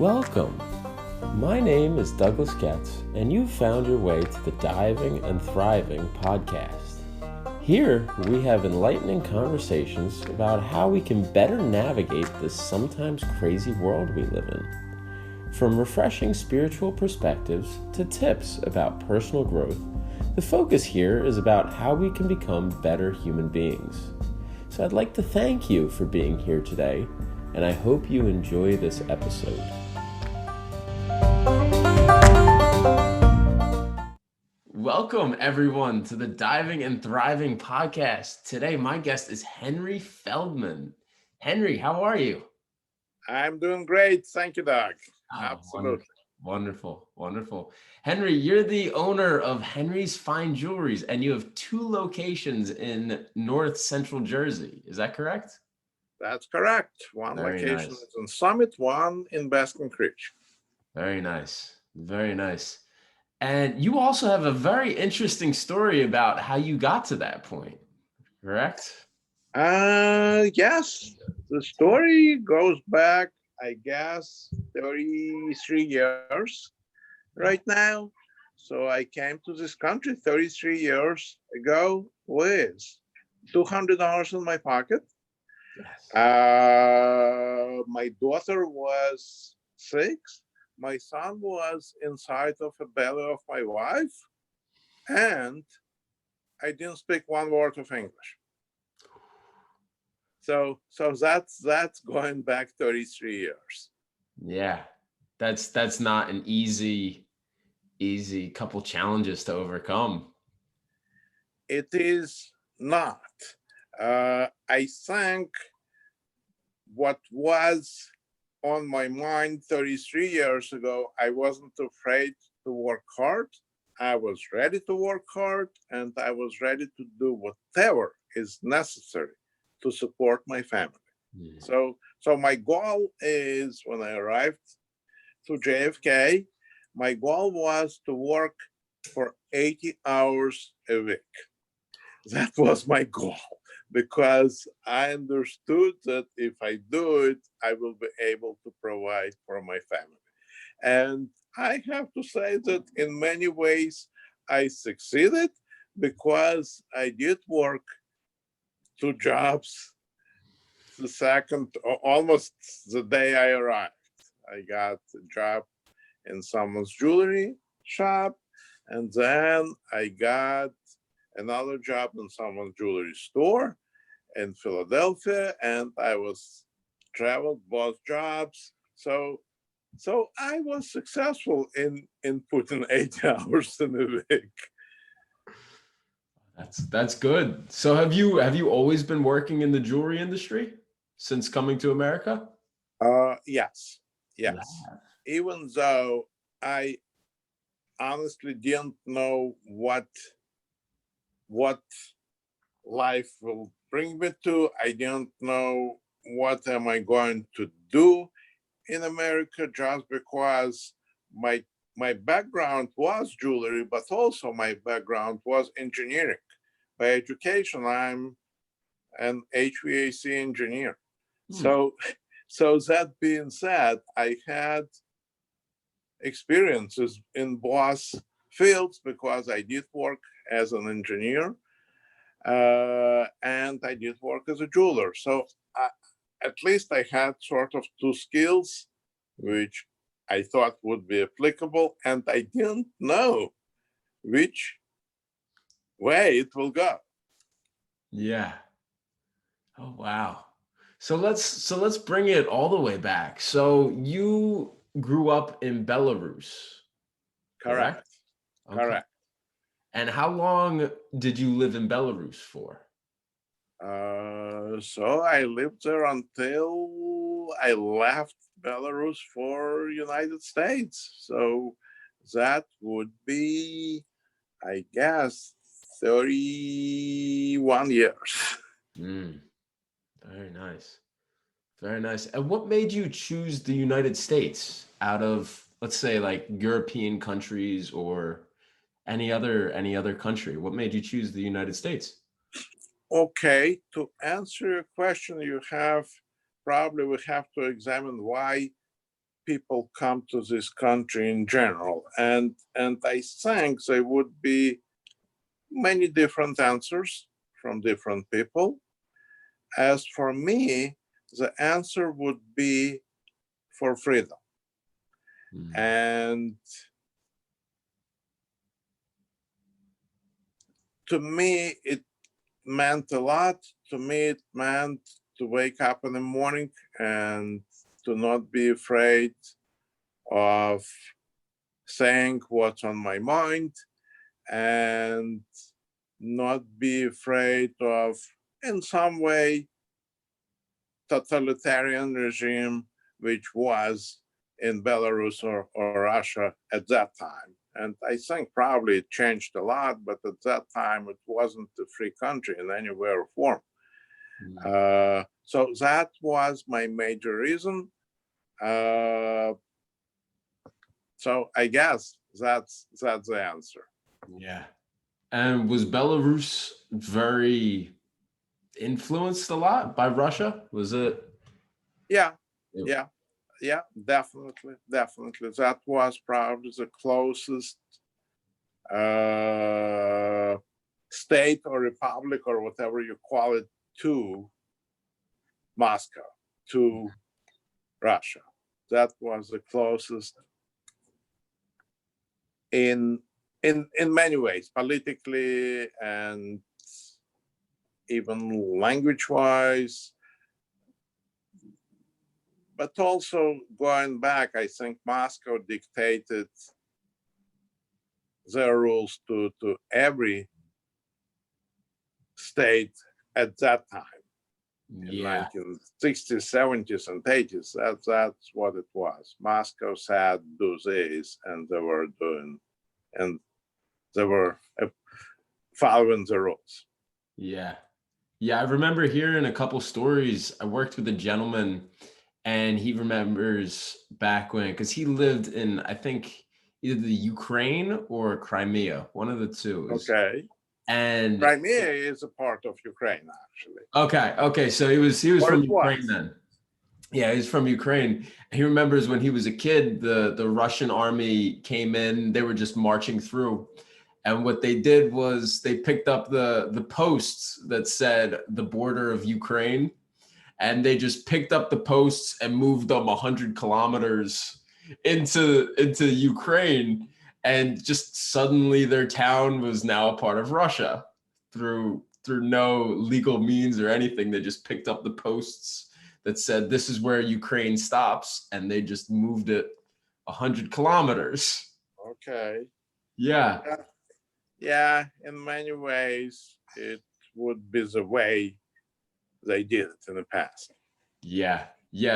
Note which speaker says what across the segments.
Speaker 1: Welcome. My name is Douglas Getz, and you've found your way to the Diving and Thriving podcast. Here, we have enlightening conversations about how we can better navigate this sometimes crazy world we live in. From refreshing spiritual perspectives to tips about personal growth, the focus here is about how we can become better human beings. So I'd like to thank you for being here today, and I hope you enjoy this episode. Welcome, everyone, to the Diving and Thriving podcast. Today, my guest is Henry Feldman. Henry, how are you?
Speaker 2: I'm doing great. Thank you, Doug.
Speaker 1: Oh,
Speaker 2: Absolutely.
Speaker 1: wonderful. Henry, you're the owner of Henry's Fine Jewelries, and you have two locations in North Central Jersey. Is that correct?
Speaker 2: That's correct. One
Speaker 1: Very
Speaker 2: location
Speaker 1: nice.
Speaker 2: is in Summit, one in Baskin Creek.
Speaker 1: Very nice. And you also have a very interesting story about how you got to that point, correct?
Speaker 2: Yes, the story goes back, I guess, 33 years right now. So I came to this country 33 years ago with $200 in my pocket.
Speaker 1: Yes.
Speaker 2: My daughter was 6. My son was inside of the belly of my wife, and I didn't speak one word of English. So that's going back 33 years.
Speaker 1: Yeah, that's not an easy couple challenges to overcome.
Speaker 2: It is not. I think what was on my mind 33 years ago, I wasn't afraid to work hard. I was ready to work hard, and I was ready to do whatever is necessary to support my family. So my goal is, when I arrived to JFK, my goal was to work for 80 hours a week. That was my goal, because I understood that if I do it, I will be able to provide for my family. And I have to say that in many ways I succeeded, because I did work 2 jobs the second, almost the day I arrived. I got a job in someone's jewelry shop, and then I got another job in someone's jewelry store in Philadelphia, and I was traveled both jobs. So I was successful in putting 8 hours in a week.
Speaker 1: That's good. So have you always been working in the jewelry industry since coming to America?
Speaker 2: Yes. Even though I honestly didn't know what life will bring me to. I didn't know what am I going to do in America, just because my background was jewelry, but also my background was engineering. By education, I'm an HVAC engineer. So that being said, I had experiences in both fields, because I did work as an engineer, and I did work as a jeweler. So at least I had sort of 2 skills, which I thought would be applicable, and I didn't know which way it will go.
Speaker 1: Yeah. Oh, wow. So let's bring it all the way back. So you grew up in Belarus, correct? Okay.
Speaker 2: Correct.
Speaker 1: And how long did you live in Belarus for?
Speaker 2: So I lived there until I left Belarus for United States. So that would be, I guess, 31 years.
Speaker 1: Very nice. Very nice. And what made you choose the United States out of, let's say, like European countries or any other country? What made you choose the United States?
Speaker 2: Okay, to answer your question, we have to examine why people come to this country in general, and I think there would be many different answers from different people. As for me, the answer would be for freedom. And to me, it meant a lot. To me, it meant to wake up in the morning and to not be afraid of saying what's on my mind, and not be afraid of, in some way, totalitarian regime, which was in Belarus or Russia at that time. And I think probably it changed a lot, but at that time it wasn't a free country in any way or form. So that was my major reason. So I guess that's the answer.
Speaker 1: Yeah. And was Belarus very influenced a lot by Russia? Was it?
Speaker 2: Yeah, definitely. That was probably the closest state or republic or whatever you call it to Moscow, to Russia. That was the closest in many ways, politically and even language-wise. But also going back, I think Moscow dictated their rules to every state at that time.
Speaker 1: Yeah.
Speaker 2: In 1960s, 70s, and 80s. That's what it was. Moscow said, do this, and they were doing, and they were following the rules.
Speaker 1: Yeah. Yeah. I remember hearing a couple stories. I worked with a gentleman, and he remembers back when, because he lived in, I think, either the Ukraine or Crimea, one of the two.
Speaker 2: Okay.
Speaker 1: And
Speaker 2: Crimea is a part of Ukraine, actually.
Speaker 1: Okay. So he was from Ukraine then. Yeah, he's from Ukraine. He remembers when he was a kid, the Russian army came in, they were just marching through. And what they did was they picked up the posts that said the border of Ukraine, and they just picked up the posts and moved them 100 kilometers into Ukraine, and just suddenly their town was now a part of Russia through no legal means or anything. They just picked up the posts that said this is where Ukraine stops, and they just moved it 100 kilometers.
Speaker 2: Okay.
Speaker 1: Yeah.
Speaker 2: Yeah, in many ways, it would be the way they did it in the past.
Speaker 1: Yeah.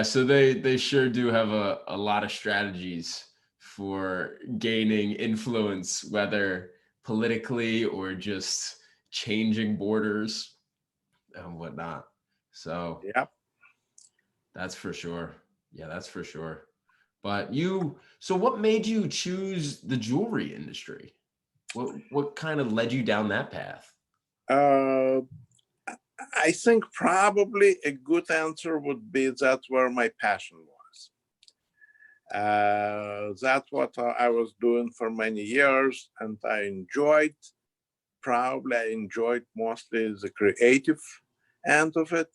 Speaker 1: So they sure do have a lot of strategies for gaining influence, whether politically or just changing borders and whatnot. So
Speaker 2: Yep.
Speaker 1: that's for sure. Yeah, that's for sure. But so what made you choose the jewelry industry? What kind of led you down that path?
Speaker 2: I think probably a good answer would be that's where my passion was. That's what I was doing for many years, and I enjoyed. Probably I enjoyed mostly the creative end of it,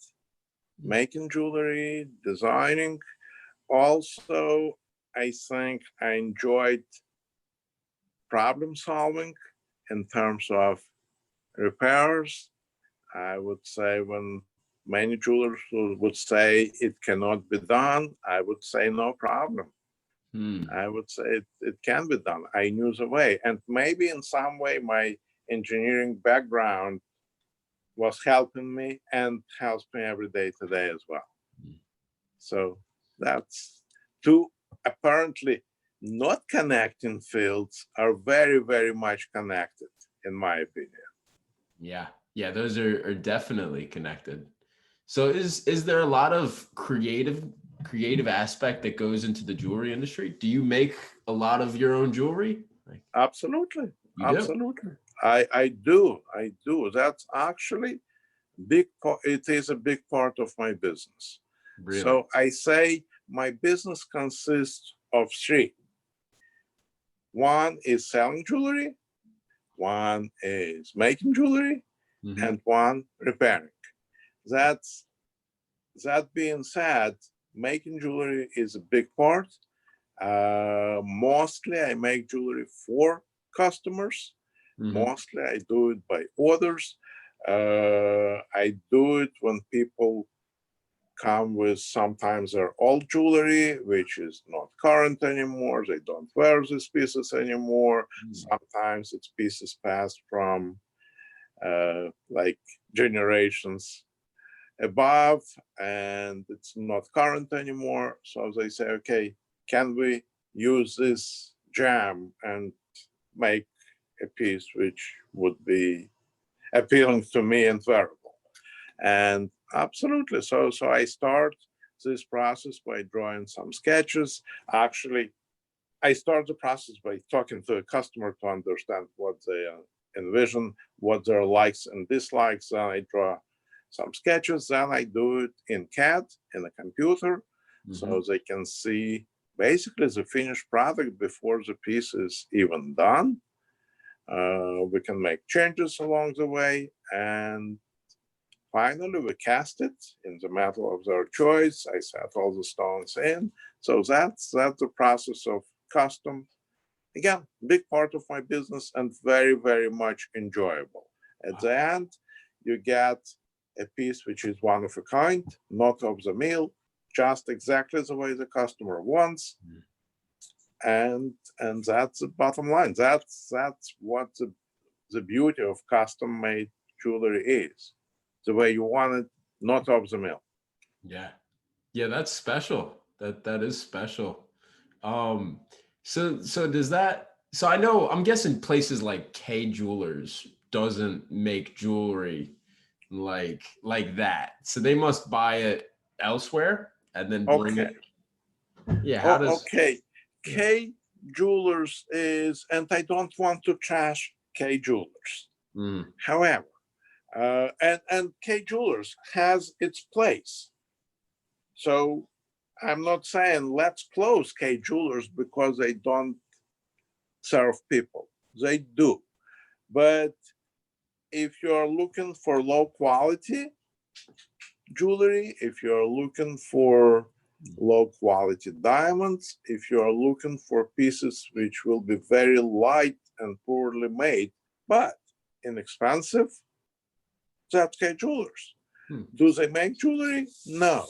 Speaker 2: making jewelry, designing. Also, I think I enjoyed problem solving in terms of repairs. I would say when many jewelers would say it cannot be done, I would say no problem. I would say it can be done. I knew the way. And maybe in some way my engineering background was helping me and helps me every day today as well. So that's two apparently not connecting fields are very, very much connected, in my opinion.
Speaker 1: Yeah, those are definitely connected. So is there a lot of creative aspect that goes into the jewelry industry? Do you make a lot of your own jewelry?
Speaker 2: Absolutely.
Speaker 1: You
Speaker 2: Absolutely. I do. That's actually big part. It is a big part of my business. Really? So I say my business consists of three. One is selling jewelry, one is making jewelry, and one repairing. That being said, making jewelry is a big part. Mostly I make jewelry for customers. Mostly I do it by orders. I do it when people come with sometimes their old jewelry, which is not current anymore. They don't wear these pieces anymore. Sometimes it's pieces passed from like generations above, and it's not current anymore. So they say, okay, can we use this gem and make a piece which would be appealing to me and wearable? And absolutely. So I start this process by drawing some sketches. Actually, I start the process by talking to a customer to understand what they envision, what their likes and dislikes. Then I draw some sketches. Then I do it in CAD, in a computer, so they can see basically the finished product before the piece is even done. We can make changes along the way, and finally we cast it in the metal of their choice. I set all the stones in. So that's the process of custom. Again, big part of my business and very, very much enjoyable. At the end, you get a piece which is one of a kind, not of the mill, just exactly the way the customer wants. And that's the bottom line. That's what the beauty of custom made jewelry is. The way you want it, not of the mill.
Speaker 1: Yeah, that's special. That is special. So does that, so I know, I'm guessing places like K Jewelers doesn't make jewelry like that. So they must buy it elsewhere and then bring
Speaker 2: Okay.
Speaker 1: it. Yeah, how does
Speaker 2: Okay. K Jewelers is, and I don't want to trash K Jewelers. However, and K Jewelers has its place. So I'm not saying let's close K Jewelers because they don't serve people. They do. But if you're looking for low quality jewelry, if you're looking for low quality diamonds, if you're looking for pieces which will be very light and poorly made, but inexpensive, that's K Jewelers. Do they make jewelry? No.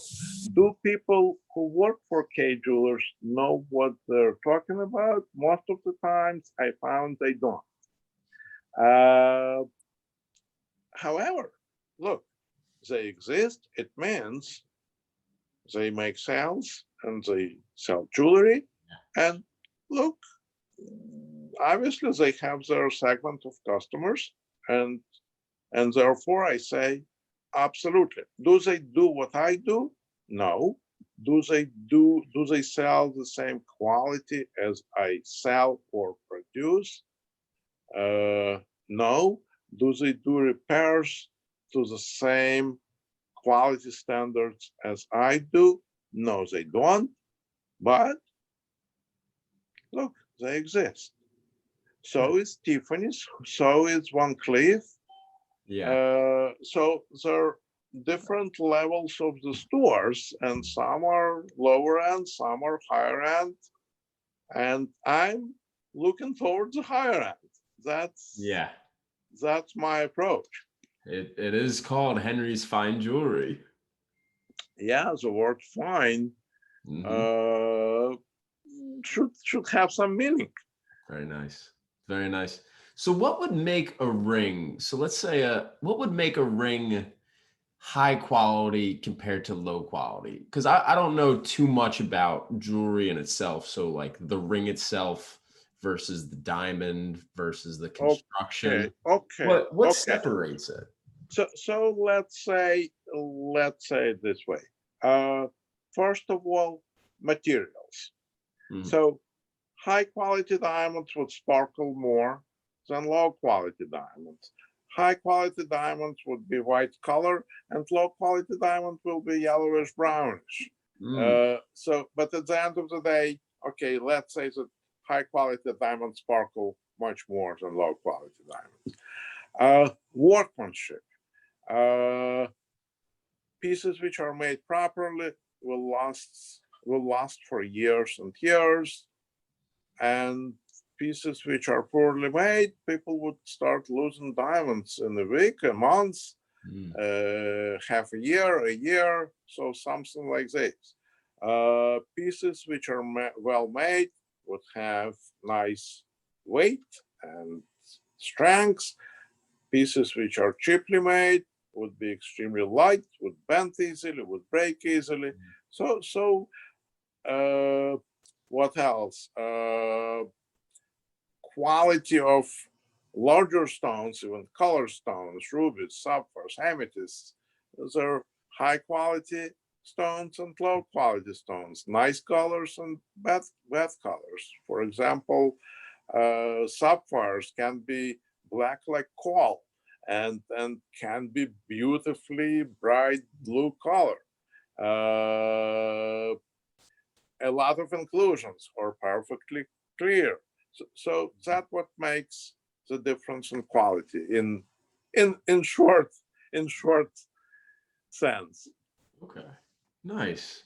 Speaker 2: Do people who work for K Jewelers know what they're talking about? Most of the times I found they don't. However, look, they exist. It means they make sales and they sell jewelry. And look, obviously they have their segment of customers, and therefore I say, absolutely. Do they do what I do? No. Do they sell the same quality as I sell or produce? No. Do they do repairs to the same quality standards as I do? No, they don't. But look, they exist. So is Tiffany's, so is Van Cleef. So there are different levels of the stores, and some are lower end, some are higher end. And I'm looking towards the higher end. That's my approach.
Speaker 1: It is called Henry's Fine Jewelry.
Speaker 2: Yeah, the word fine should have some meaning.
Speaker 1: Very nice. Very nice. So what would make a ring? So let's say what would make a ring high quality compared to low quality? Because I don't know too much about jewelry in itself. So like the ring itself versus the diamond versus the construction. What separates it?
Speaker 2: So let's say it this way. First of all, materials. So high quality diamonds would sparkle more than low quality diamonds. High quality diamonds would be white color, and low quality diamond will be yellowish brownish.
Speaker 1: Mm.
Speaker 2: But at the end of the day, okay, let's say that high quality diamonds sparkle much more than low quality diamonds. Workmanship. Uh, Pieces which are made properly will last for years and years, and pieces which are poorly made, people would start losing diamonds in a week, a month,
Speaker 1: Mm.
Speaker 2: half a year, so something like this. Pieces which are well made would have nice weight and strength. Pieces which are cheaply made would be extremely light, would bend easily, would break easily. So what else? Quality of larger stones, even color stones, rubies, sapphires, amethysts. Those are high quality stones and low quality stones, nice colors and bad colors. For example, sapphires can be black like coal and can be beautifully bright blue color. A lot of inclusions or perfectly clear. So that's what makes the difference in quality in short sense.
Speaker 1: Okay. Nice.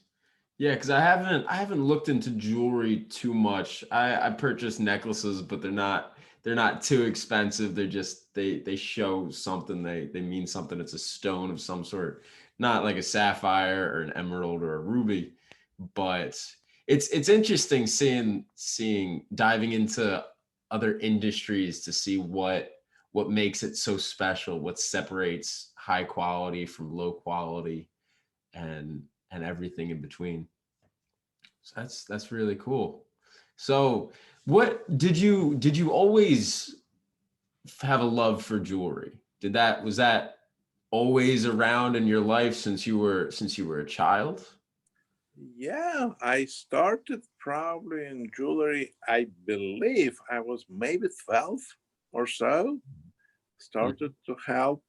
Speaker 1: Yeah, because I haven't looked into jewelry too much. I purchase necklaces, but they're not too expensive. They're just they show something. They mean something. It's a stone of some sort, not like a sapphire or an emerald or a ruby. But it's interesting seeing diving into other industries to see what makes it so special, what separates high quality from low quality and everything in between. So that's really cool. So what did you always have a love for jewelry? Was that always around in your life since you were a child?
Speaker 2: Yeah, I started probably in jewelry. I believe I was maybe 12 or so. Started
Speaker 1: Mhm.
Speaker 2: to help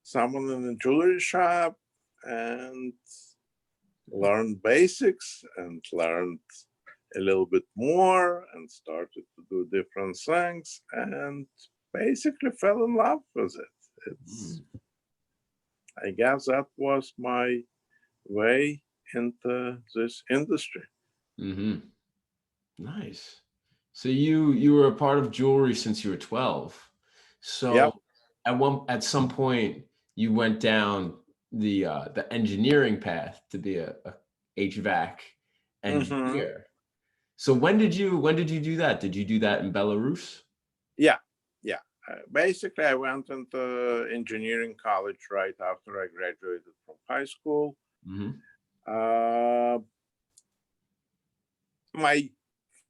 Speaker 2: someone in a jewelry shop and learned basics and learned a little bit more and started to do different things and basically fell in love with it. It's,
Speaker 1: Mm.
Speaker 2: I guess that was my way into this industry.
Speaker 1: Mm-hmm. Nice. So you were a part of jewelry since you were 12. So
Speaker 2: Yep.
Speaker 1: at some point you went down the engineering path to be a HVAC
Speaker 2: Hmm.
Speaker 1: engineer. So when did you do that? Did you do that in Belarus?
Speaker 2: Yeah. Yeah. Basically, I went into engineering college right after I graduated from high school.
Speaker 1: Hmm.
Speaker 2: Uh, my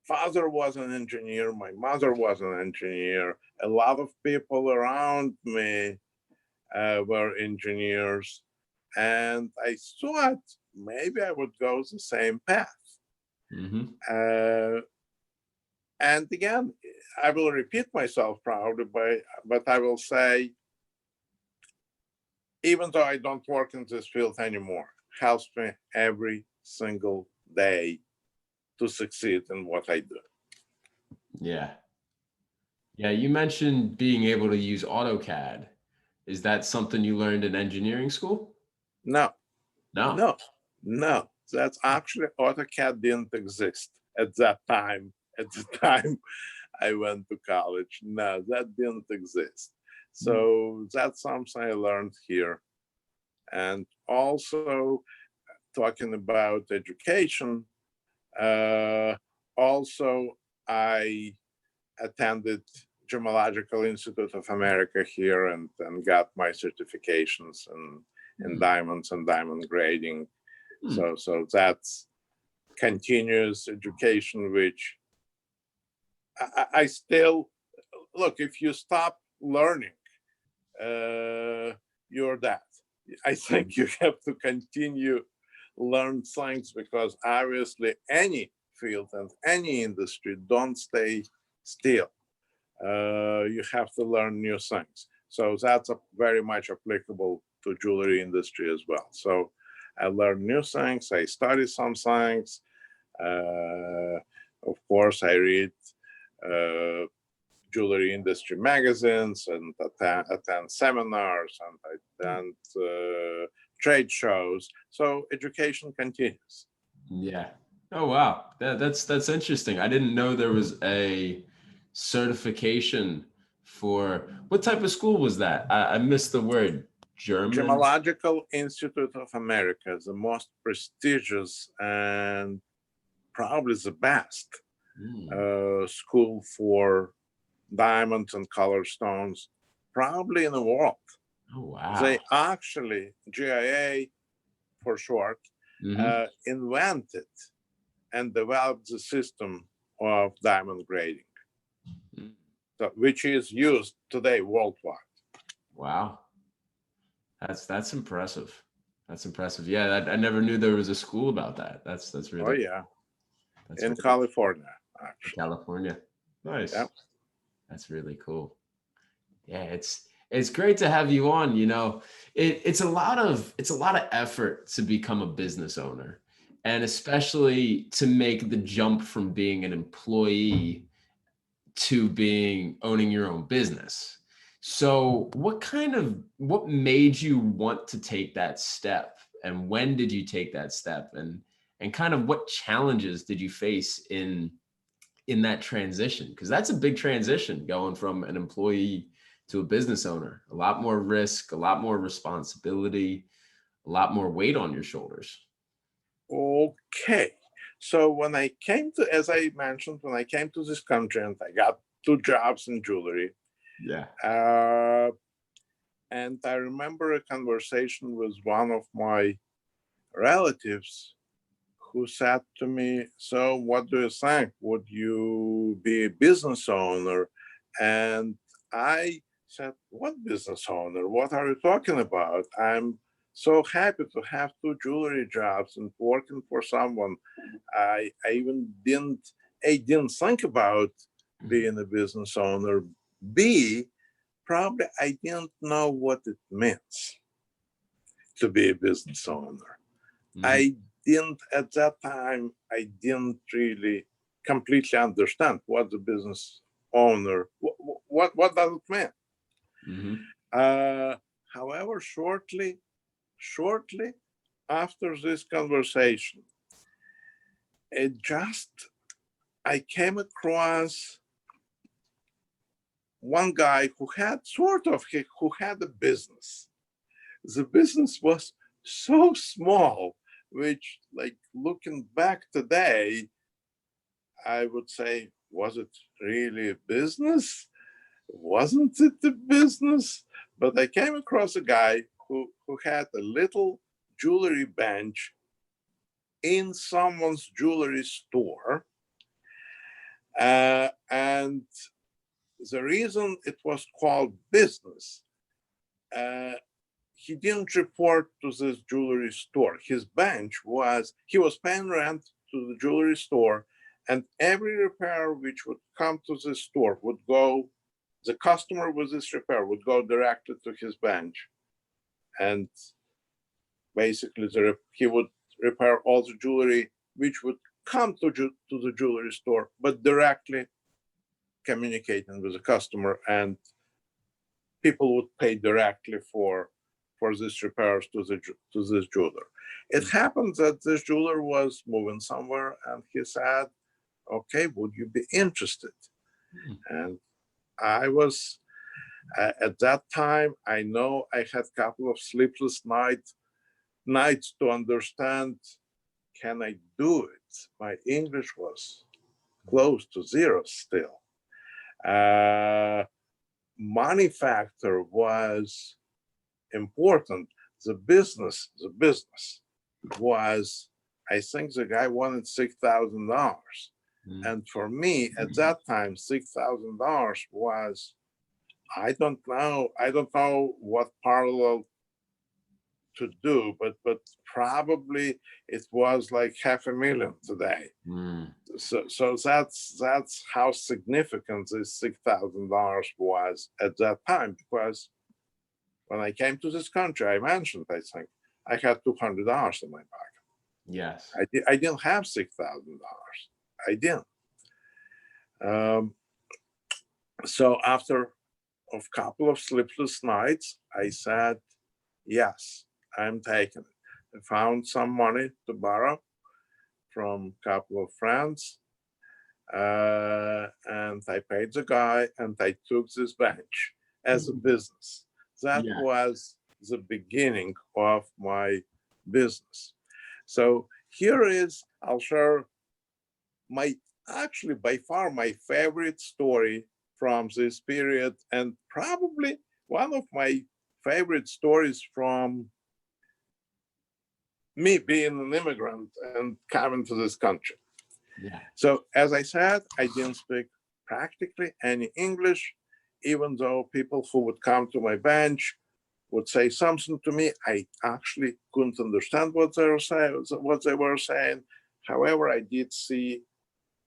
Speaker 2: father was an engineer, my mother was an engineer, a lot of people around me were engineers, and I thought maybe I would go the same path.
Speaker 1: Hmm.
Speaker 2: Uh, and again, I will repeat myself probably, but I will say, even though I don't work in this field anymore, helps me every single day to succeed in what I do.
Speaker 1: Yeah. Yeah, you mentioned being able to use AutoCAD. Is that something you learned in engineering school?
Speaker 2: No,
Speaker 1: No.
Speaker 2: no, no. That's actually AutoCAD didn't exist at that time. At the time I went to college, no, that didn't exist.
Speaker 1: Mm.
Speaker 2: So that's something I learned here. And also talking about education, uh, also I attended Gemological Institute of America here and got my certifications in
Speaker 1: Mm.
Speaker 2: diamonds and diamond grading.
Speaker 1: Mm.
Speaker 2: So that's continuous education, which I still look. If you stop learning, you're that. I think you have to continue learn things because obviously any field and any industry don't stay still. You have to learn new things. So that's very much applicable to jewelry industry as well. So I learn new things. I study some things. Of course, I read jewelry industry magazines and attend seminars and attend trade shows. So education continues.
Speaker 1: Yeah. Oh wow. That's interesting. I didn't know there was a certification for what type of school was that? I missed the word. German.
Speaker 2: Gemological Institute of America, the most prestigious and probably the best school for diamonds and color stones, probably in the world.
Speaker 1: Oh wow.
Speaker 2: They actually, GIA for short, invented and developed the system of diamond grading, so, which is used today worldwide.
Speaker 1: Wow. That's impressive. That's impressive. Yeah, I never knew there was a school about that. That's really.
Speaker 2: Oh yeah,
Speaker 1: that's
Speaker 2: in
Speaker 1: really
Speaker 2: California, actually.
Speaker 1: California. Nice.
Speaker 2: Yeah.
Speaker 1: That's really cool. Yeah, it's great to have you on. You know, it's a lot of effort to become a business owner, and especially to make the jump from being an employee to owning your own business. So what made you want to take that step, and when did you take that step, and kind of what challenges did you face in that transition? Because that's a big transition, going from an employee to a business owner. A lot more risk, a lot more responsibility, a lot more weight on your shoulders.
Speaker 2: Okay. So when I came to, as I mentioned, when I came to this country and I got 2 jobs in jewelry.
Speaker 1: Yeah.
Speaker 2: And I remember a conversation with one of my relatives who said to me, so what do you think? Would you be a business owner? And I said, what business owner? What are you talking about? I'm so happy to have 2 jewelry jobs and working for someone. I even didn't think about being a business owner. B, probably I didn't know what it means to be a business owner. I didn't, at that time, I didn't really completely understand what the business owner, what does it mean? However, shortly after this conversation, I came across one guy who had a business. The business was so small, which, like, looking back today, I would say, was it really a business? Wasn't it a business? But I came across a guy who had a little jewelry bench in someone's jewelry store. And the reason it was called business, he didn't report to this jewelry store. His bench he was paying rent to the jewelry store, and every repair which would come to the store would go, the customer with this repair would go directly to his bench. And basically he would repair all the jewelry which would come to the jewelry store, but directly communicating with the customer, and people would pay directly for this repairs to this jeweler. It happened that this jeweler was moving somewhere, and he said, okay, would you be interested? And I was, at that time, I know I had a couple of sleepless nights to understand, can I do it? My English was close to zero still. Money factor was important. The business was, I think the guy wanted $6,000. And for me at that time, $6,000 was, I don't know what parallel to do, but probably it was like $500,000 today. So that's how significant this $6,000 was at that time. Because when I came to this country, I mentioned, I think, I had $200 in my pocket.
Speaker 1: Yes.
Speaker 2: I didn't have $6,000. I didn't. So after a couple of sleepless nights, I said, yes, I'm taking it. I found some money to borrow from a couple of friends, and I paid the guy, and I took this bench as a business. That was the beginning of my business. So here is, I'll share actually by far my favorite story from this period, and probably one of my favorite stories from me being an immigrant and coming to this country.
Speaker 1: Yeah.
Speaker 2: So as I said, I didn't speak practically any English, even though people who would come to my bench would say something to me. I actually couldn't understand what they were saying. However, I did see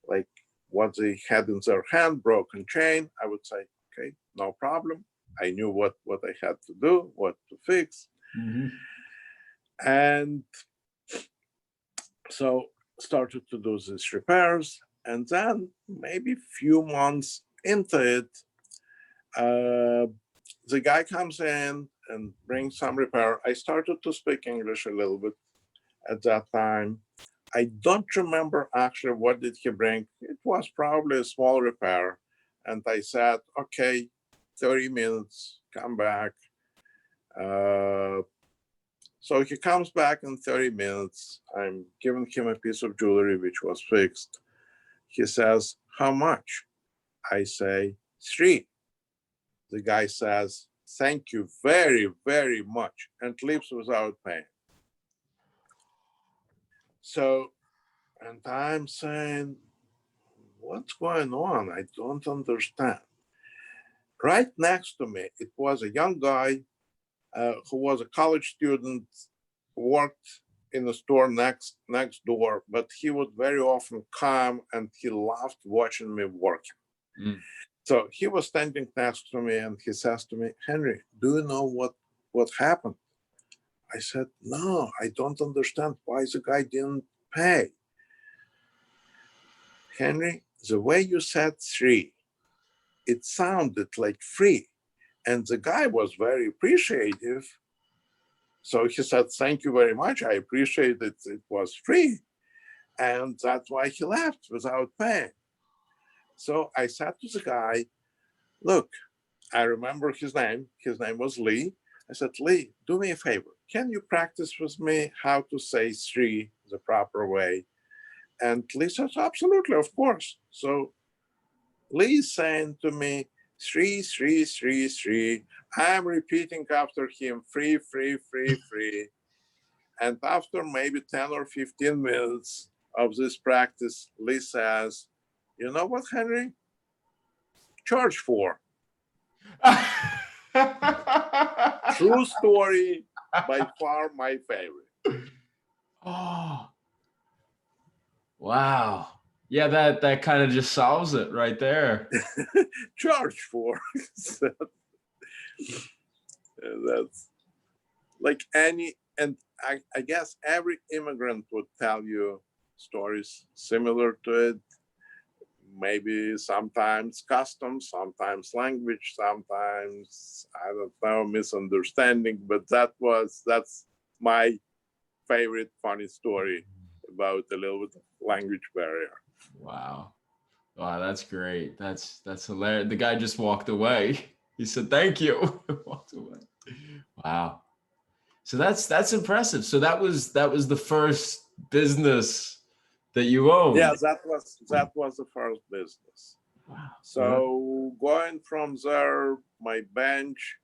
Speaker 2: like what they had in their hand, broken chain. I would say, okay, no problem. I knew what I had to do, what to fix.
Speaker 1: Mm-hmm.
Speaker 2: And so started to do these repairs. And then maybe few months into it, the guy comes in and brings some repair. I started to speak English a little bit at that time. I don't remember actually what did he bring. It was probably a small repair. And I said, okay, 30 minutes, come back. So he comes back in 30 minutes. I'm giving him a piece of jewelry which was fixed. He says, how much? I say, 3. The guy says, thank you very, very much, and leaves without paying. So, and I'm saying, what's going on? I don't understand. Right next to me, it was a young guy who was a college student, worked in the store next door, but he would very often come and he loved watching me working.
Speaker 1: Mm.
Speaker 2: So he was standing next to me and he says to me, Henry, do you know what happened? I said, no, I don't understand why the guy didn't pay. Henry, the way you said 3, it sounded like free. And the guy was very appreciative. So he said, thank you very much. I appreciate it. It was free. And that's why he left without paying. So I said to the guy, look, I remember his name. His name was Lee. I said, Lee, do me a favor. Can you practice with me how to say 3 the proper way? And Lee says, absolutely, of course. So Lee is saying to me, 3, 3, 3, 3. I'm repeating after him, free, free, free, free. And after maybe 10 or 15 minutes of this practice, Lee says, you know what, Henry? Charge 4. True story, by far my favorite.
Speaker 1: Oh, wow. Yeah, that kind of just solves it right there.
Speaker 2: Charge 4. So, that's like any, and I guess every immigrant would tell you stories similar to it. Maybe sometimes customs, sometimes language, sometimes, I don't know, misunderstanding, but that's my favorite funny story about a little bit of language barrier.
Speaker 1: Wow. Wow, that's great. That's hilarious. The guy just walked away. He said, thank you. Walked away. Wow. So that's impressive. So that was the first business that you owned.
Speaker 2: Yeah, that was the first business.
Speaker 1: Wow.
Speaker 2: So going from there, my bench.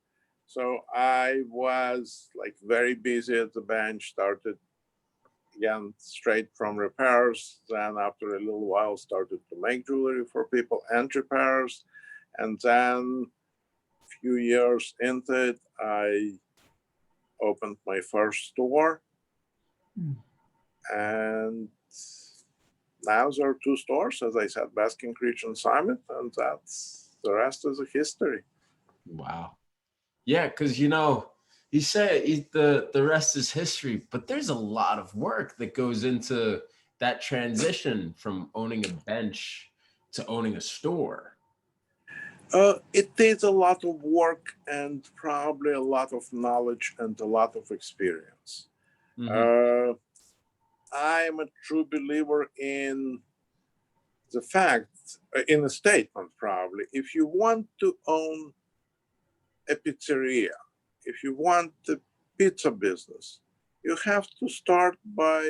Speaker 2: So I was like very busy at the bench, started again straight from repairs. Then after a little while started to make jewelry for people and repairs. And then a few years into it, I opened my first store. And now there are 2 stores, as I said, Basking Ridge and Summit, and that's the rest is a history.
Speaker 1: Wow. Yeah, because You say the rest is history, but there's a lot of work that goes into that transition from owning a bench to owning a store.
Speaker 2: It takes a lot of work and probably a lot of knowledge and a lot of experience.
Speaker 1: Mm-hmm.
Speaker 2: Uh, I am a true believer in the fact, in a statement probably, if you want to own a pizzeria, if you want the pizza business, you have to start by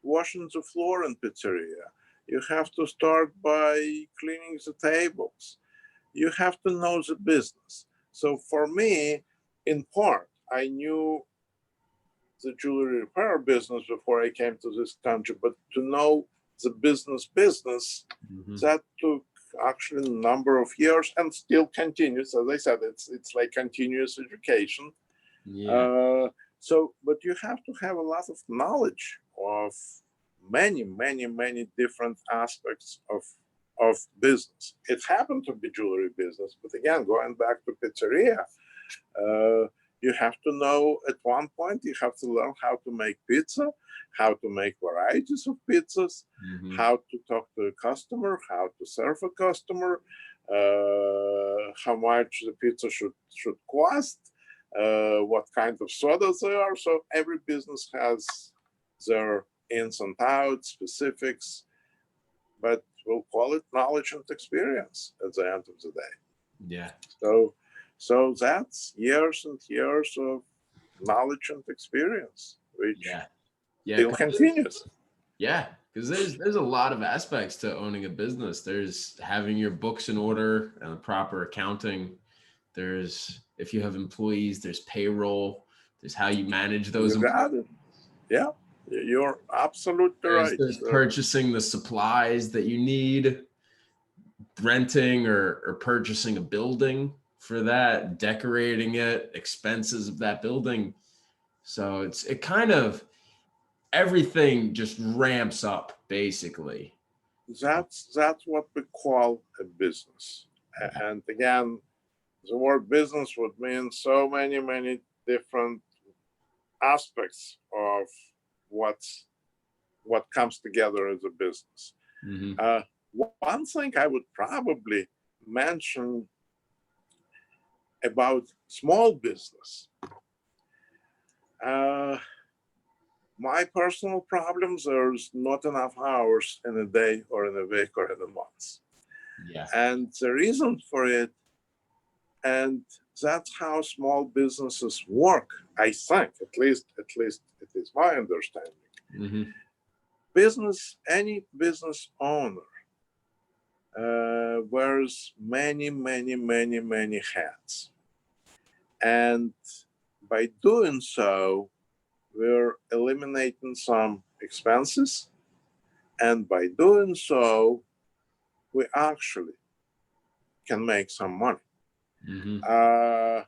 Speaker 2: washing the floor in pizzeria. You have to start by cleaning the tables. You have to know the business. So for me, in part, I knew the jewelry repair business before I came to this country, but to know the business,
Speaker 1: Mm-hmm.
Speaker 2: that took actually a number of years and still continues. As I said, it's like continuous education.
Speaker 1: Yeah.
Speaker 2: Uh, but you have to have a lot of knowledge of many different aspects of business. It happened to be jewelry business, but again, going back to pizzeria, uh, you have to know at one point, you have to learn how to make pizza, how to make varieties of pizzas,
Speaker 1: Mm-hmm.
Speaker 2: how to talk to a customer, how to serve a customer, how much the pizza should cost, what kind of sodas they are. So every business has their ins and outs, specifics, but we'll call it knowledge and experience at the end of the day.
Speaker 1: Yeah.
Speaker 2: So, so that's years and years of knowledge and experience, which
Speaker 1: Yeah. Yeah.
Speaker 2: still continues.
Speaker 1: Yeah, because there's a lot of aspects to owning a business. There's having your books in order and proper accounting. There's if you have employees, there's payroll. There's how you manage those
Speaker 2: You
Speaker 1: employees.
Speaker 2: got it. Yeah, you're absolutely right.
Speaker 1: There's purchasing the supplies that you need, renting or purchasing a building for that, decorating it, expenses of that building. So it kind of everything just ramps up basically.
Speaker 2: That's what we call a business. And again, the word business would mean so many different aspects of what's what comes together as a business.
Speaker 1: Mm-hmm.
Speaker 2: One thing I would probably mention about small business, uh, my personal problems, there's not enough hours in a day or in a week or in a month.
Speaker 1: Yeah.
Speaker 2: And the reason for it, and that's how small businesses work, I think, at least it is my understanding.
Speaker 1: Mm-hmm.
Speaker 2: Any business owner wears many hats. And by doing so, we're eliminating some expenses. And by doing so, we actually can make some money.
Speaker 1: Mm-hmm.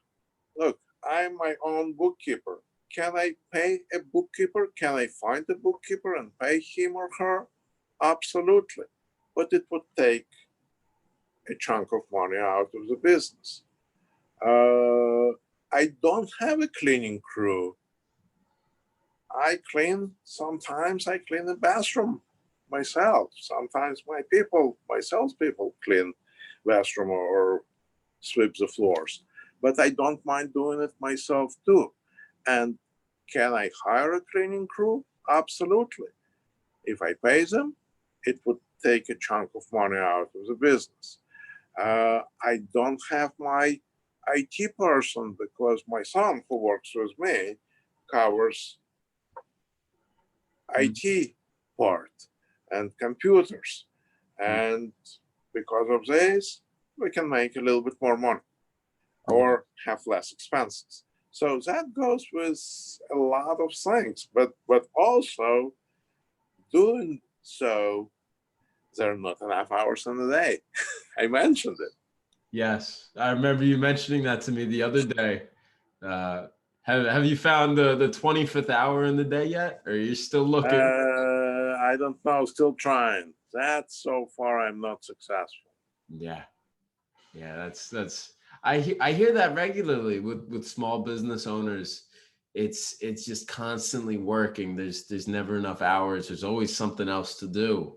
Speaker 2: Look, I'm my own bookkeeper. Can I pay a bookkeeper? Can I find a bookkeeper and pay him or her? Absolutely. But it would take a chunk of money out of the business. I don't have a cleaning crew. Sometimes I clean the bathroom myself. Sometimes my salespeople clean bathroom or sweep the floors. But I don't mind doing it myself too. And can I hire a cleaning crew? Absolutely. If I pay them, it would take a chunk of money out of the business. I don't have my IT person because my son, who works with me, covers IT part and computers. And because of this, we can make a little bit more money
Speaker 1: Yeah.
Speaker 2: or have less expenses. So that goes with a lot of things, but also doing so, there are not enough hours in the day. I mentioned it.
Speaker 1: Yes, I remember you mentioning that to me the other day. Uh, have you found the 25th hour in the day yet, or are you still looking?
Speaker 2: I don't know, still trying. That so far I'm not successful.
Speaker 1: Yeah, yeah, that's. I hear that regularly with small business owners. It's just constantly working. There's never enough hours. There's always something else to do.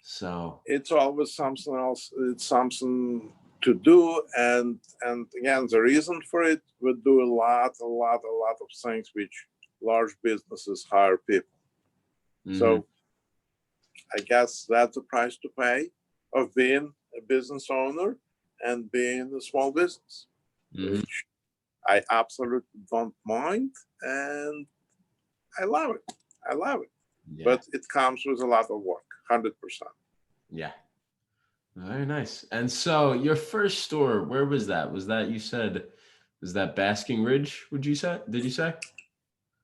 Speaker 1: So
Speaker 2: It's always something else. It's something to do, and again, the reason for it, we do a lot of things which large businesses hire people. So I guess that's the price to pay of being a business owner and being a small business, which I absolutely don't mind, and I love it. I love it.
Speaker 1: yeah,
Speaker 2: But it comes with a lot of work, 100%.
Speaker 1: yeah, very nice. And so your first store, where was that? Was that you said was that Basking Ridge? Would you say? Did you say?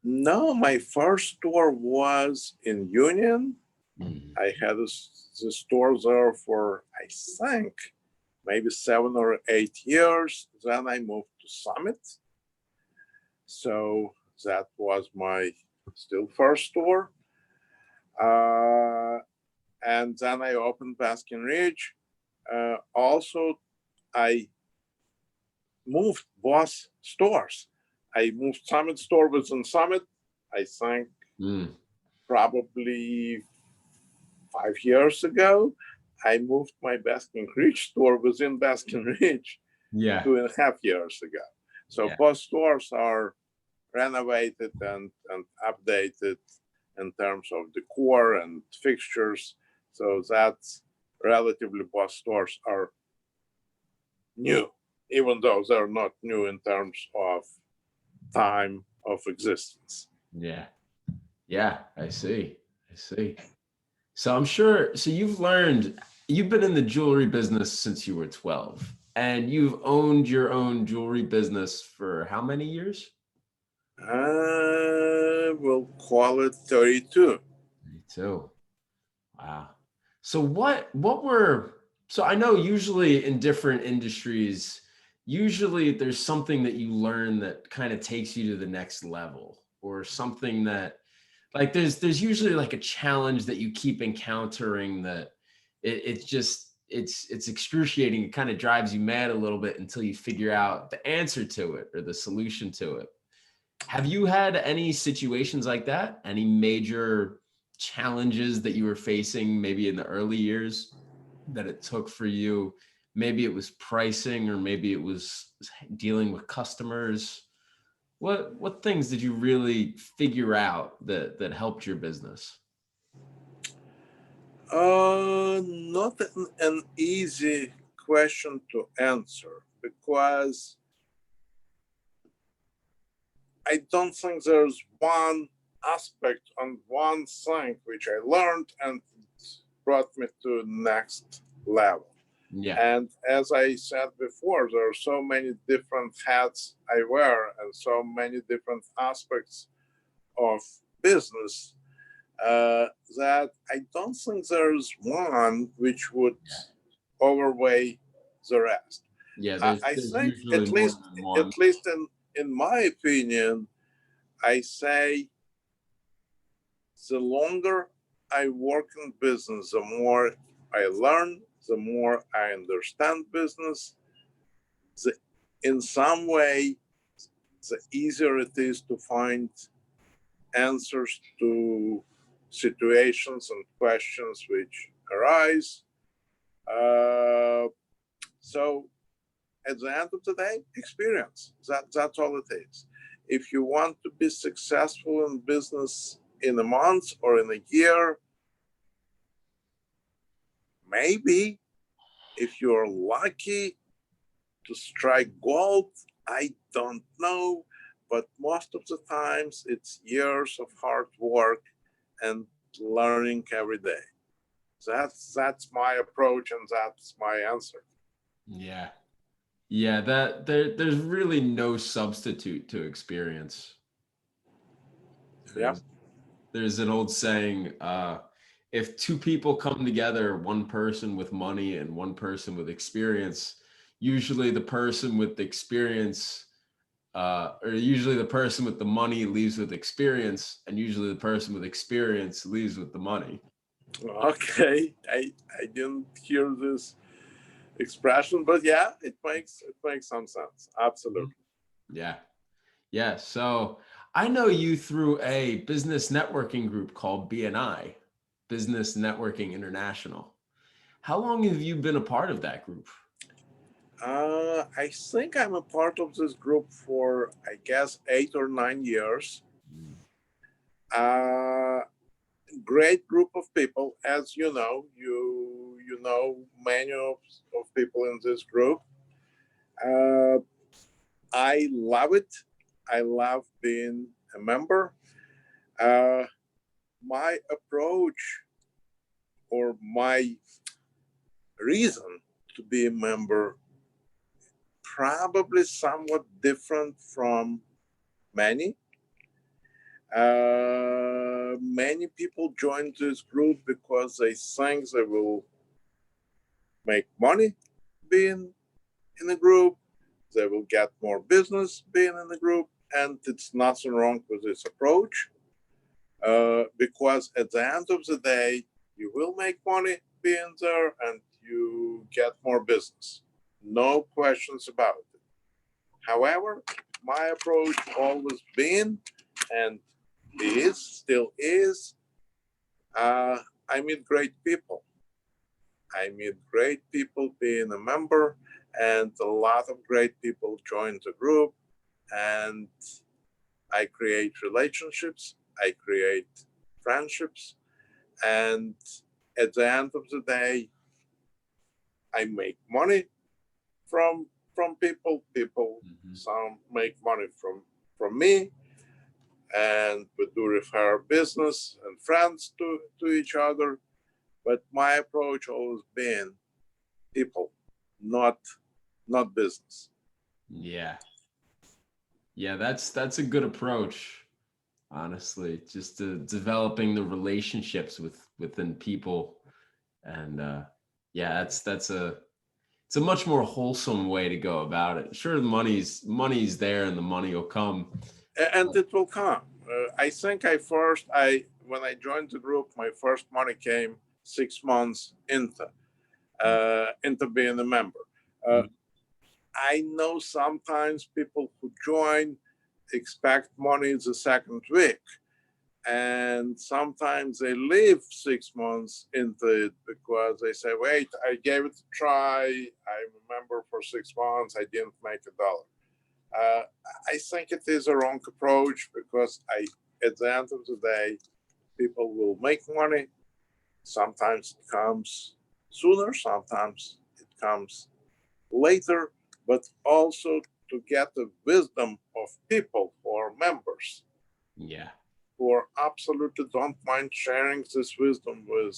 Speaker 2: No, my first store was in Union. I had the store there for, I think, maybe 7 or 8 years. Then I moved to Summit. So that was my still first store. And then I opened Baskin Ridge. Also, I moved both stores. I moved Summit store within Summit, I think probably 5 years ago. I moved my Baskin Ridge store within Baskin Ridge
Speaker 1: Yeah.
Speaker 2: 2.5 years ago. So both stores are renovated and updated in terms of decor and fixtures. So that's relatively both stores are new, even though they're not new in terms of time of existence.
Speaker 1: Yeah. Yeah, I see. I see. So I'm sure, so you've been in the jewelry business since you were 12, and you've owned your own jewelry business for how many years?
Speaker 2: We'll call it 32.
Speaker 1: Me too. Wow. So so I know usually in different industries, usually there's something that you learn that kind of takes you to the next level, or something that like there's usually like a challenge that you keep encountering that it's just it's excruciating. It kind of drives you mad a little bit until you figure out the answer to it or the solution to it. Have you had any situations like that? Any major challenges that you were facing maybe in the early years that it took for you? Maybe it was pricing, or maybe it was dealing with customers. What things did you really figure out that helped your business?
Speaker 2: Not an easy question to answer, because I don't think there's one aspect on one thing which I learned and brought me to next level.
Speaker 1: Yeah.
Speaker 2: And as I said before, there are so many different hats I wear and so many different aspects of business, that I don't think there's one which would overweigh the rest.
Speaker 1: Yeah,
Speaker 2: I
Speaker 1: there's
Speaker 2: think
Speaker 1: usually more than one.
Speaker 2: at least in my opinion, I say the longer I work in business, the more I learn, the more I understand business. In some way, the easier it is to find answers to situations and questions which arise. So at the end of the day, experience. That's all it is. If you want to be successful in business in a month or in a year, maybe if you're lucky to strike gold, I don't know. But most of the times it's years of hard work and learning every day. That's my approach and that's my answer.
Speaker 1: Yeah. Yeah, there's really no substitute to experience.
Speaker 2: Yeah.
Speaker 1: There's an old saying, if two people come together, one person with money and one person with experience, usually the person with the experience, or usually the person with the money leaves with experience, and usually the person with experience leaves with the money.
Speaker 2: Okay. I didn't hear this expression, but yeah, it makes some sense. Absolutely.
Speaker 1: Yeah. Yeah. So I know you through a business networking group called BNI, Business Networking International. How long have you been a part of that group?
Speaker 2: I think I'm a part of this group for, I guess, 8 or 9 years. Uh, Great group of people, as you know. You know many of people in this group. Uh, I love it. I love being a member. Uh, my approach or my reason to be a member probably somewhat different from many. Many people join this group because they think they will make money being in a group, they will get more business being in the group, and it's nothing wrong with this approach, because at the end of the day, you will make money being there and you get more business. No questions about it. However, my approach always been and still is, I meet great people. I meet great people being a member, and a lot of great people join the group, and I create relationships, I create friendships, and at the end of the day, I make money from people. People some make money from me, and we do refer business and friends to each other. But my approach always been people, not business.
Speaker 1: Yeah. Yeah, that's a good approach, honestly. Just to developing the relationships within people. And yeah, that's it's a much more wholesome way to go about it. Sure, the money's there and the money will come.
Speaker 2: And it will come. I think I when I joined the group, my first money came 6 months into being a member. I know sometimes people who join expect money the second week, and sometimes they leave 6 months into it because they say, "Wait, I gave it a try. I'm a member for 6 months. I didn't make $1." Uh, I think it is a wrong approach because at the end of the day, people will make money. Sometimes it comes sooner, sometimes it comes later, but also to get the wisdom of people who are members.
Speaker 1: Yeah.
Speaker 2: Who are absolutely don't mind sharing this wisdom with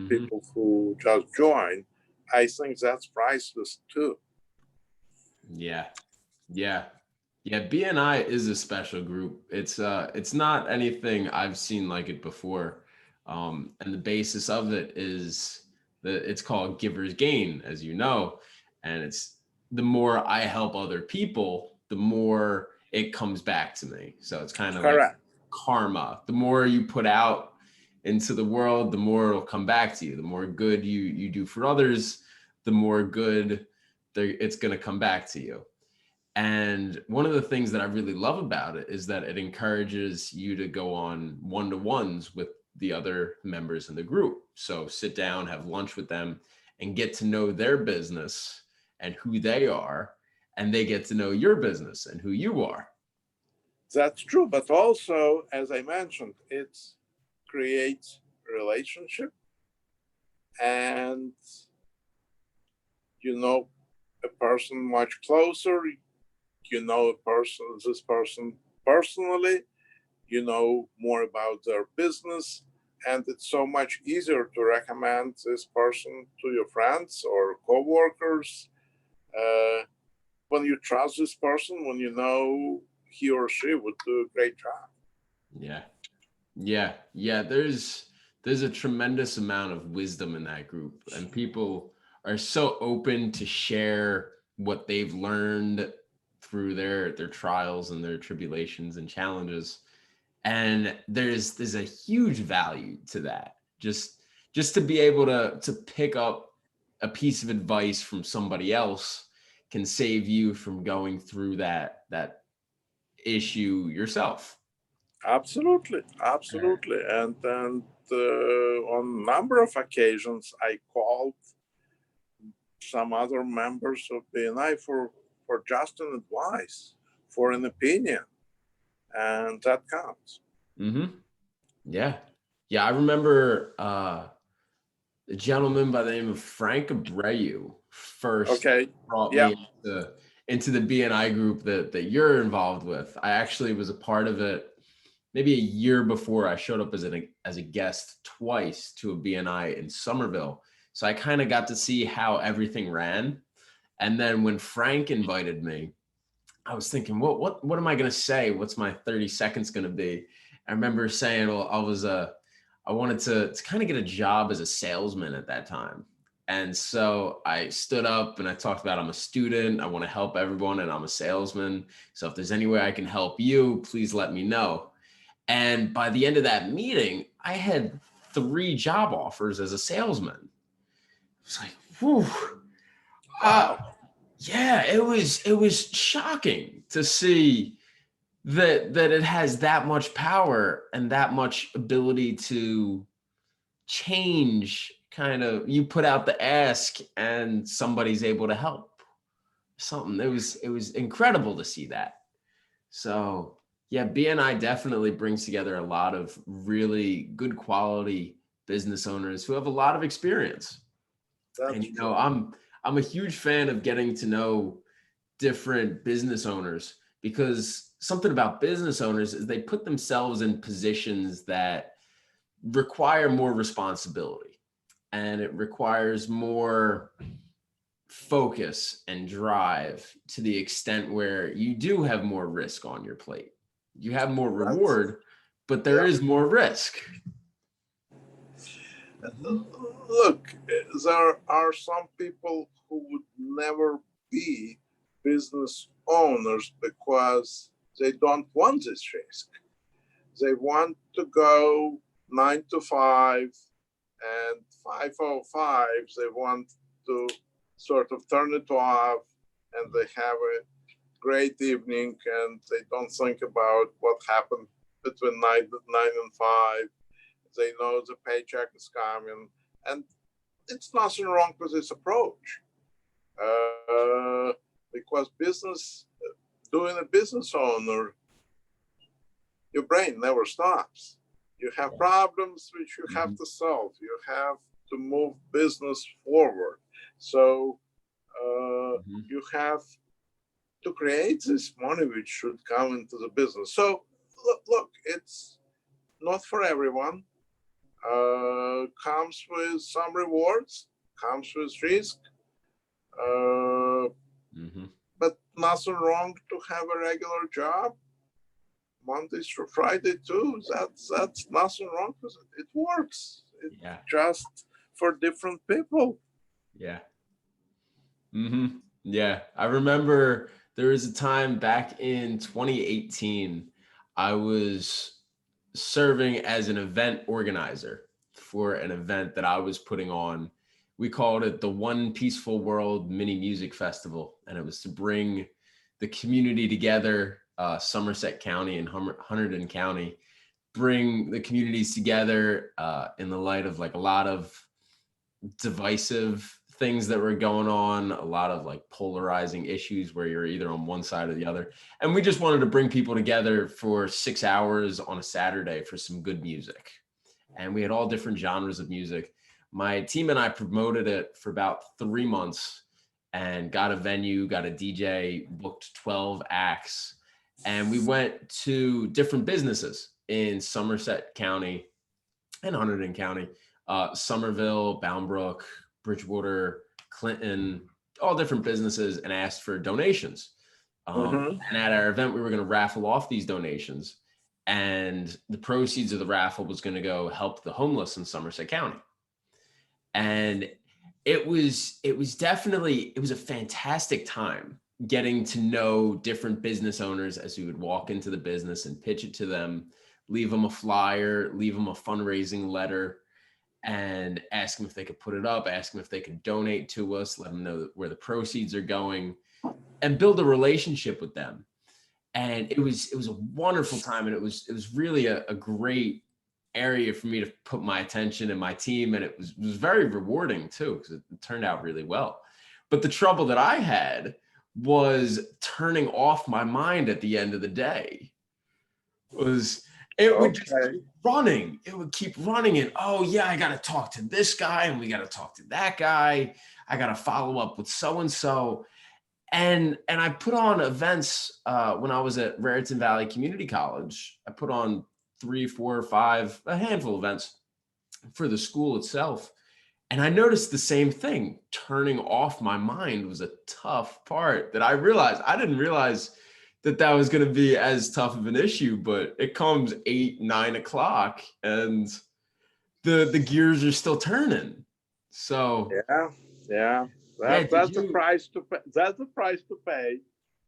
Speaker 2: people who just join. I think that's priceless too.
Speaker 1: Yeah. Yeah. Yeah, BNI is a special group. It's not anything I've seen like it before. And the basis of it is that it's called giver's gain, as you know. And it's the more I help other people, the more it comes back to me. So it's kind of like
Speaker 2: Correct.
Speaker 1: karma. The more you put out into the world, the more it'll come back to you. The more good you do for others, the more good it's going to come back to you. And one of the things that I really love about it is that it encourages you to go on one-to-ones with the other members in the group. So sit down, have lunch with them, and get to know their business and who they are, and they get to know your business and who you are.
Speaker 2: That's true, but also, as I mentioned, it creates relationship, and you know a person much closer. You know this person personally. You know more about their business, and it's so much easier to recommend this person to your friends or coworkers when you trust this person, when you know he or she would do a great job.
Speaker 1: Yeah. Yeah. There's a tremendous amount of wisdom in that group, and people are so open to share what they've learned through their trials and their tribulations and challenges. And there's a huge value to that. Just to be able to pick up a piece of advice from somebody else can save you from going through that issue yourself.
Speaker 2: Absolutely, absolutely. And on a number of occasions, I called some other members of BNI for just an advice, for an opinion, and that counts.
Speaker 1: Mm-hmm. Yeah. Yeah. I remember a gentleman by the name of Frank Abreu first
Speaker 2: Okay.
Speaker 1: brought
Speaker 2: Yeah.
Speaker 1: me into the BNI group that you're involved with. I actually was a part of it maybe a year before. I showed up as a guest twice to a BNI in Somerville. So I kind of got to see how everything ran. And then when Frank invited me, I was thinking, what am I going to say? What's my 30 seconds going to be? I remember saying, well, I wanted to kind of get a job as a salesman at that time. And so I stood up and I talked about I'm a student. I want to help everyone and I'm a salesman. So if there's any way I can help you, please let me know. And by the end of that meeting, I had 3 job offers as a salesman. It's like, whew.
Speaker 2: Wow.
Speaker 1: Yeah, it was shocking to see that it has that much power and that much ability to change. Kind of, you put out the ask and somebody's able to help something. It was incredible to see that. So yeah, BNI definitely brings together a lot of really good quality business owners who have a lot of experience. And
Speaker 2: That's
Speaker 1: you know,
Speaker 2: true.
Speaker 1: I'm a huge fan of getting to know different business owners, because something about business owners is they put themselves in positions that require more responsibility, and it requires more focus and drive to the extent where you do have more risk on your plate. You have more
Speaker 2: That's
Speaker 1: reward, but there
Speaker 2: yeah.
Speaker 1: is more risk.
Speaker 2: Look, there are some people who would never be business owners because they don't want this risk. They want to go 9 to 5, and 5:05 they want to sort of turn it off, and they have a great evening, and they don't think about what happened between 9 and 5. They know the paycheck is coming, and it's nothing wrong with this approach, because doing a business owner, your brain never stops. You have problems which you have to solve. You have to move business forward. So you have to create this money which should come into the business. So look, it's not for everyone. Comes with some rewards, comes with risk, but nothing wrong to have a regular job, Mondays through Friday too. That's nothing wrong with it. It works. It's just for different people.
Speaker 1: Yeah. Yeah. I remember there was a time back in 2018, I was serving as an event organizer for an event that I was putting on. We called it the One Peaceful World Mini Music Festival, and it was to bring the community together, Somerset County and Hunterdon County, bring the communities together in the light of like a lot of divisive things that were going on, a lot of like polarizing issues where you're either on one side or the other. And we just wanted to bring people together for 6 hours on a Saturday for some good music. And we had all different genres of music. My team and I promoted it for about 3 months and got a venue, got a DJ, booked 12 acts. And we went to different businesses in Somerset County and Hunterdon County, Somerville, Bound Brook, Bridgewater, Clinton, all different businesses, and asked for donations. And at our event, we were going to raffle off these donations, and the proceeds of the raffle was going to go help the homeless in Somerset County. And it was a fantastic time getting to know different business owners as we would walk into the business and pitch it to them, leave them a flyer, leave them a fundraising letter. and ask them if they could put it up, ask them if they could donate to us, let them know where the proceeds are going, and build a relationship with them. And it was a wonderful time, and it was really a great area for me to put my attention and my team, and it was very rewarding too, because it turned out really well. But the trouble that I had was turning off my mind at the end of the day. Was it would just
Speaker 2: Okay.
Speaker 1: keep running. It would keep running, and oh yeah, I got to talk to this guy, and we got to talk to that guy. I got to follow up with so and so, and I put on events when I was at Raritan Valley Community College. I put on 3, 4, 5, a handful of events for the school itself. And I noticed the same thing. Turning off my mind was a tough part that I didn't realize that that was going to be as tough of an issue, but it comes 8, 9 o'clock and the gears are still turning. So
Speaker 2: Yeah.
Speaker 1: yeah, did
Speaker 2: That's a
Speaker 1: you?
Speaker 2: price to pay. That's the price to pay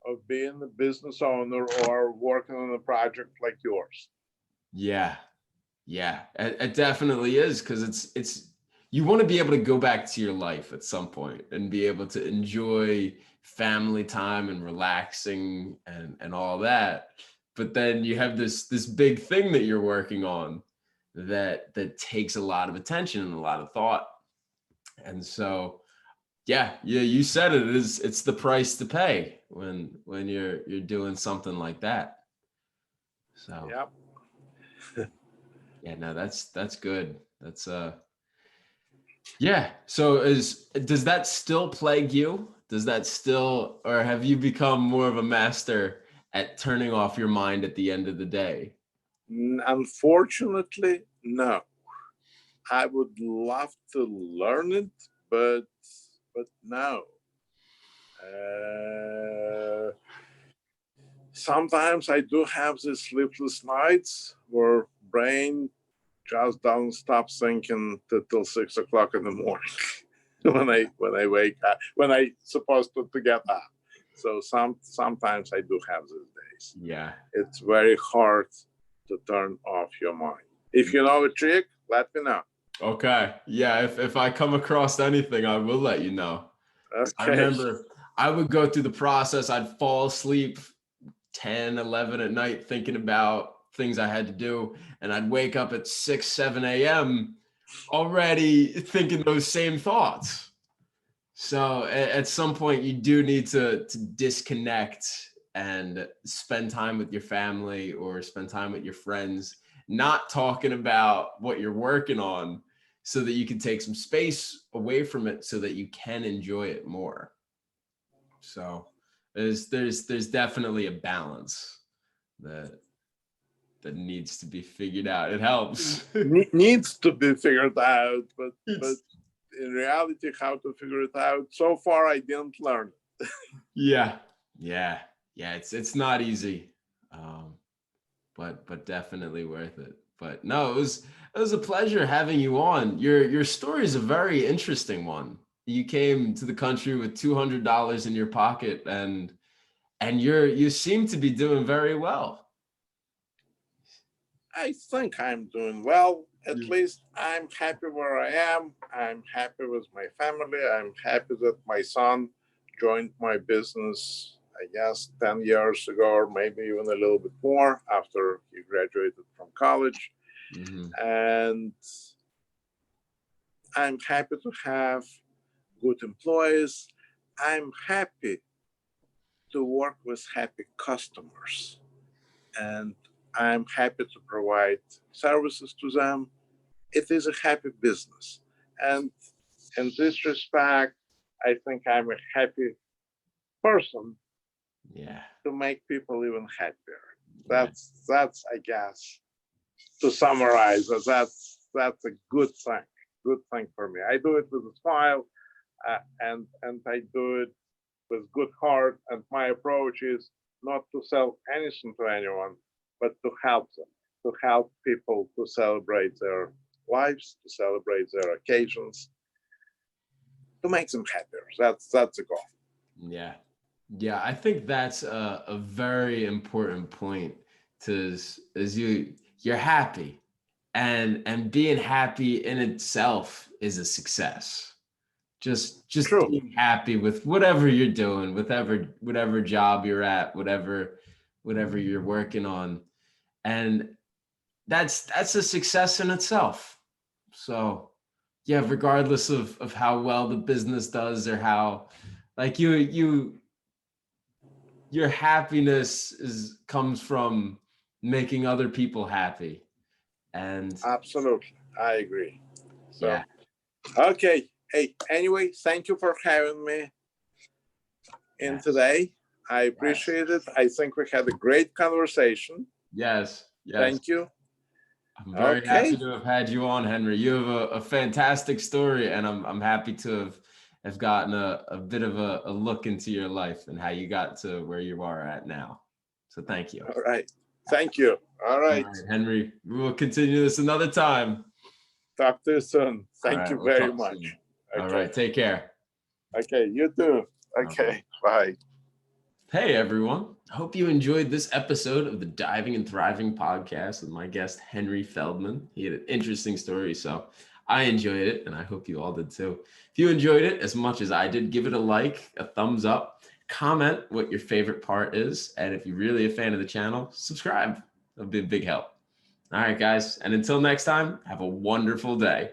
Speaker 2: of being a business owner or working on a project like yours.
Speaker 1: Yeah, yeah, it definitely is, because it's you want to be able to go back to your life at some point and be able to enjoy family time and relaxing and all that. But then you have this big thing that you're working on that takes a lot of attention and a lot of thought. And so yeah, you said it's the price to pay when you're doing something like that. So
Speaker 2: Yep.
Speaker 1: yeah, no, that's good. That's yeah. So does that still plague you? Does that still, or have you become more of a master at turning off your mind at the end of the day?
Speaker 2: Unfortunately, no. I would love to learn it, but no. Uh, Sometimes I do have these sleepless nights where brain just doesn't stop thinking till 6 o'clock in the morning when I wake up, when I supposed to get up. So sometimes I do have these days.
Speaker 1: Yeah.
Speaker 2: It's very hard to turn off your mind. If you know a trick, let me know.
Speaker 1: Okay. Yeah. If I come across anything, I will let you know. I
Speaker 2: Okay.
Speaker 1: remember I would go through the process. I'd fall asleep 10, 11 at night thinking about things I had to do. And I'd wake up at 6, 7 a.m. already thinking those same thoughts. So at some point you do need to disconnect and spend time with your family or spend time with your friends, not talking about what you're working on, so that you can take some space away from it so that you can enjoy it more. So there's definitely a balance that that needs to be figured out. It helps.
Speaker 2: Needs to be figured out, but
Speaker 1: It's
Speaker 2: in reality, how to figure it out? So far, I didn't learn.
Speaker 1: yeah, yeah, yeah. It's not easy, um, but definitely worth it. But no, it was a pleasure having you on. Your story is a very interesting one. You came to the country with $200 in your pocket, and you seem to be doing very well.
Speaker 2: I think I'm doing well. At
Speaker 1: Yeah.
Speaker 2: least I'm happy where I am. I'm happy with my family. I'm happy that my son joined my business, I guess, 10 years ago, or maybe even a little bit more after he graduated from college.
Speaker 1: Mhm.
Speaker 2: And I'm happy to have good employees. I'm happy to work with happy customers. And I'm happy to provide services to them. It is a happy business. And in this respect, I think I'm a happy person
Speaker 1: Yeah,
Speaker 2: to make people even happier.
Speaker 1: yeah,
Speaker 2: That's I guess, to summarize, that's a good thing. Good thing for me. I do it with a smile, and I do it with good heart. And my approach is not to sell anything to anyone, but to help them, to help people to celebrate their lives, to celebrate their occasions, to make them happier. That's the goal.
Speaker 1: yeah, yeah. I think that's a very important point. To As you're happy, and being happy in itself is a success. Just
Speaker 2: True.
Speaker 1: being happy with whatever you're doing, whatever job you're at, whatever you're working on, and that's a success in itself. So yeah, regardless of how well the business does, or how, like, your happiness comes from making other people happy. And
Speaker 2: Absolutely. I agree. So,
Speaker 1: yeah,
Speaker 2: okay. Hey, anyway, thank you for having me in
Speaker 1: yes,
Speaker 2: today. I
Speaker 1: yes,
Speaker 2: appreciate it. I think we had a great conversation.
Speaker 1: yes.
Speaker 2: Thank you.
Speaker 1: I'm very happy
Speaker 2: Okay.
Speaker 1: to have had you on, Henry. You have a fantastic story, and I'm happy to have gotten a bit of a look into your life and how you got to where you are at now. So thank you.
Speaker 2: All right. Thank you. All
Speaker 1: All
Speaker 2: right.
Speaker 1: right, Henry. We will continue this another time.
Speaker 2: Talk to you soon.
Speaker 1: All
Speaker 2: Thank
Speaker 1: right,
Speaker 2: you
Speaker 1: we'll
Speaker 2: very
Speaker 1: talk
Speaker 2: much.
Speaker 1: soon. All
Speaker 2: Okay.
Speaker 1: right, take care.
Speaker 2: Okay. You too.
Speaker 1: All right.
Speaker 2: Okay. Bye.
Speaker 1: Hey everyone. I hope you enjoyed this episode of the Diving and Thriving podcast with my guest Henry Feldman. He had an interesting story, so I enjoyed it, and I hope you all did too. If you enjoyed it as much as I did, give it a like, a thumbs up, comment what your favorite part is, and if you're really a fan of the channel, subscribe. That'll be a big help. All right, guys, and until next time, have a wonderful day.